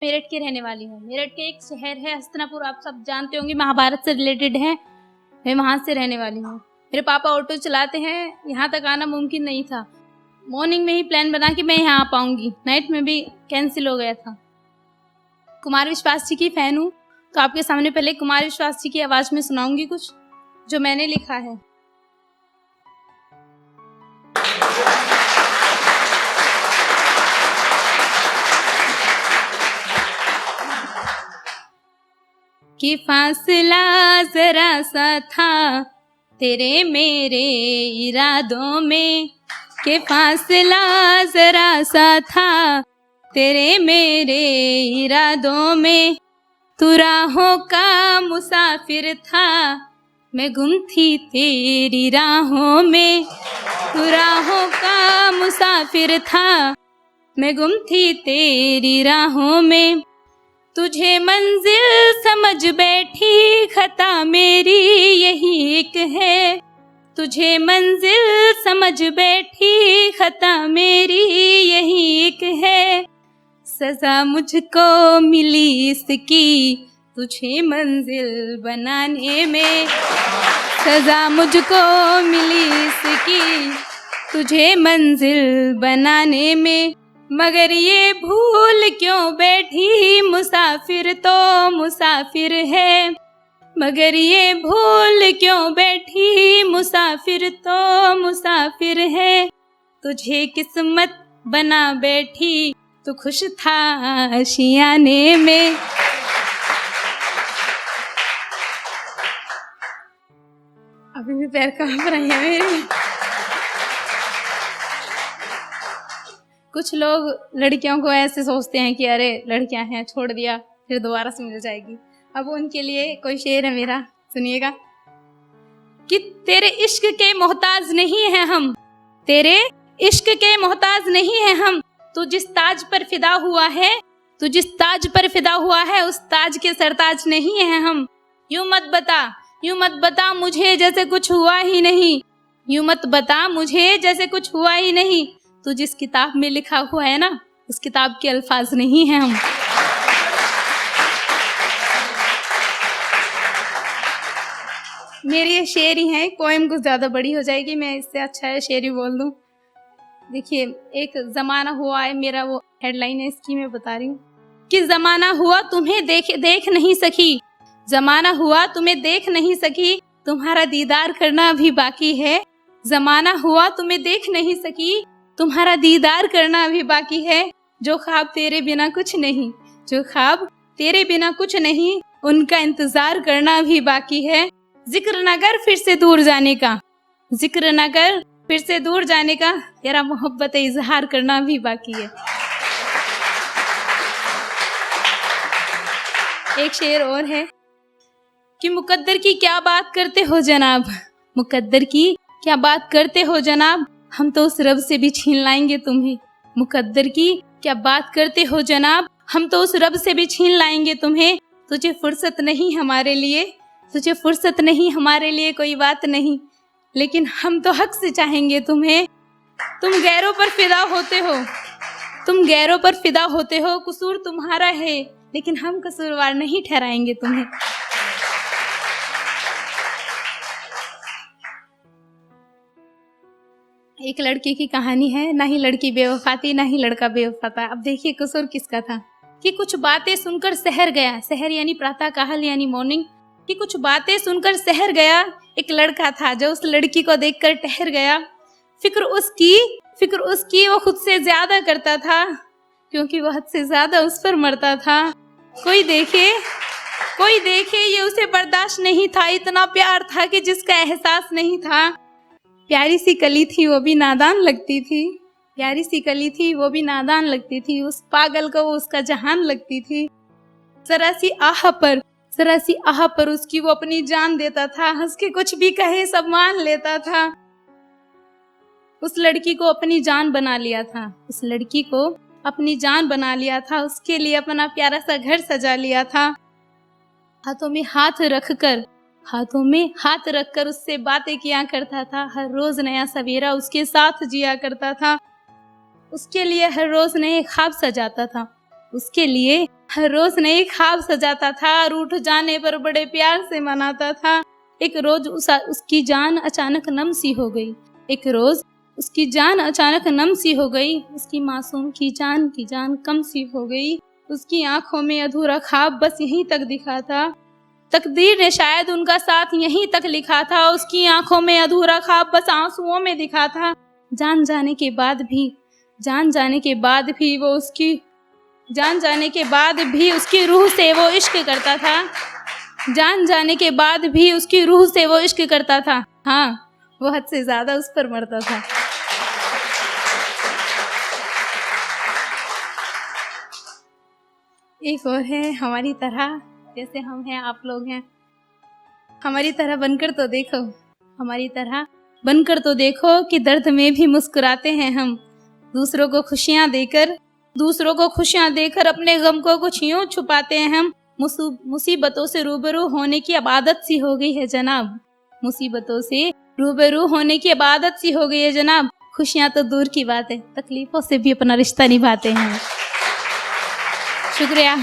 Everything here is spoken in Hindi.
मेरठ की रहने वाली हूँ। मेरठ के एक शहर है हस्तिनापुर, आप सब जानते होंगे, महाभारत से रिलेटेड है। मैं वहाँ से रहने वाली हूँ। मेरे पापा ऑटो चलाते हैं, यहाँ तक आना मुमकिन नहीं था। मॉर्निंग में ही प्लान बना कि मैं यहाँ आ पाऊंगी, नाइट में भी कैंसिल हो गया था। कुमार विश्वास जी की फैन हूँ, तो आपके सामने पहले कुमार विश्वास जी की आवाज में सुनाऊंगी कुछ जो मैंने लिखा है। कि फासला जरा सा था तेरे मेरे इरादों में, कि फासला जरा सा था तेरे मेरे इरादों में। तू राहों का मुसाफिर था, मैं गुम थी तेरी राहों में। तू राहों का मुसाफिर था, मैं गुम थी तेरी राहों में। तुझे मंजिल समझ बैठी खता मेरी यही एक है। तुझे मंजिल समझ बैठी खता मेरी यही एक है। सजा मुझको मिली इसकी तुझे मंजिल बनाने में। सजा मुझको मिली इसकी तुझे मंजिल बनाने में। मगर ये भूल क्यों बैठी मुसाफिर तो मुसाफिर है। मगर ये भूल क्यों बैठी मुसाफिर तो मुसाफिर है। तुझे किस्मत बना बैठी तू खुश था आशियाने में। अभी भी पैर कांप रहे हैं मेरे। कुछ लोग लड़कियों को ऐसे सोचते हैं कि अरे लड़कियां हैं, छोड़ दिया फिर दोबारा से मिल जाएगी। अब उनके लिए कोई शेर है मेरा, सुनिएगा। कि तेरे इश्क के मोहताज नहीं है हम, तेरे इश्क के मोहताज नहीं है हम। तू जिस ताज पर फिदा हुआ है, तू जिस ताज पर फिदा हुआ है, उस ताज के सरताज नहीं है हम। यूं मत बता मुझे जैसे कुछ हुआ ही नहीं। यूं मत बता मुझे जैसे कुछ हुआ ही नहीं। तो जिस किताब में लिखा हुआ है ना, उस किताब के अल्फाज नहीं हैं हम। मेरी ये शेरी है, पोएम कुछ ज्यादा बड़ी हो जाएगी, मैं इससे अच्छा है शेरी बोल दूं। देखिए, एक जमाना हुआ है, मेरा वो हेडलाइन है इसकी, मैं बता रही हूँ कि जमाना हुआ तुम्हें देख नहीं सकी। जमाना हुआ तुम्हें देख नहीं सकी, तुम्हारा दीदार करना अभी बाकी है। जमाना हुआ तुम्हें देख नहीं सकी, तुम्हारा दीदार करना अभी बाकी है। जो ख्वाब तेरे बिना कुछ नहीं, जो ख्वाब तेरे बिना कुछ नहीं, उनका इंतजार करना अभी बाकी है। जिक्र न कर फिर से दूर जाने का, जिक्र न कर फिर से दूर जाने का, तेरा मोहब्बत इजहार करना अभी बाकी है। एक शेर और है कि मुकद्दर की क्या बात करते हो जनाब, मुकद्दर की क्या बात करते हो जनाब, हम तो उस रब से भी छीन लाएंगे तुम्हें। मुकद्दर की क्या बात करते हो जनाब, हम तो उस रब से भी छीन लाएंगे तुम्हें। तुझे फुर्सत नहीं हमारे लिए, तुझे फुर्सत नहीं हमारे लिए, कोई बात नहीं, लेकिन हम तो हक से चाहेंगे तुम्हें। तुम गैरों पर फिदा होते हो, तुम गैरों पर फिदा होते हो, कसूर तुम्हारा है, लेकिन हम कसूरवार नहीं ठहराएंगे तुम्हें। एक लड़के की कहानी है, ना ही लड़की बेवफा थी, ना ही लड़का बेवफा था। अब देखिए कसूर किसका था। कि कुछ बातें सुनकर सहर गया, सहर यानी प्रातः काल यानी मॉर्निंग। कि कुछ बातें सुनकर सहर गया, एक लड़का था जो उस लड़की को देखकर ठहर गया। फिक्र उसकी वो खुद से ज्यादा करता था, क्योंकि वह हद से ज्यादा उस पर मरता था। कोई देखे ये उसे बर्दाश्त नहीं था, इतना प्यार था कि जिसका एहसास नहीं था। प्यारी सी कली थी वो भी नादान लगती थी, प्यारी सी कली थी वो भी नादान लगती थी, उस पागल को वो उसका जहान लगती थी। जरा सी आह पर उसकी वो अपनी जान देता था, हंस के कुछ भी कहे सब मान लेता था। उस लड़की को अपनी जान बना लिया था, उस लड़की को अपनी जान बना लिया था, उसके लिए अपना प्यारा सा घर सजा लिया था। हाथों में हाथ रखकर उससे बातें किया करता था, हर रोज नया सवेरा उसके साथ जिया करता था। उसके लिए हर रोज नए ख्वाब सजाता था, उसके लिए हर रोज नए ख्वाब सजाता था और उठ जाने पर बड़े प्यार से मनाता था। एक रोज उसकी जान अचानक नम सी हो गई। एक रोज उसकी जान अचानक नम सी हो गई। उसकी मासूम की जान कम सी हो गई। उसकी आंखों में अधूरा ख्वाब बस यहीं तक दिखा था। तकदीर ने शायद उनका साथ यहीं तक लिखा था। उसकी आंखों में अधूरा ख्वाब बस आंसुओं में दिखा था। जान जाने के बाद भी उसकी रूह से वो इश्क करता था। जान जाने के बाद भी उसकी रूह से वो इश्क करता था। हाँ, वो हद से ज्यादा उस पर मरता था। एक और है हमारी तरह, जैसे हम हैं आप लोग हैं, हमारी तरह बनकर तो देखो कि दर्द में भी मुस्कुराते हैं हम। दूसरों को खुशियां देकर अपने गम को कुछ यूं छुपाते हैं हम। मुसीबतों से रूबरू होने की अब आदत सी हो गई है जनाब। खुशियां तो दूर की बात है, तकलीफों से भी अपना रिश्ता निभाते हैं। शुक्रिया।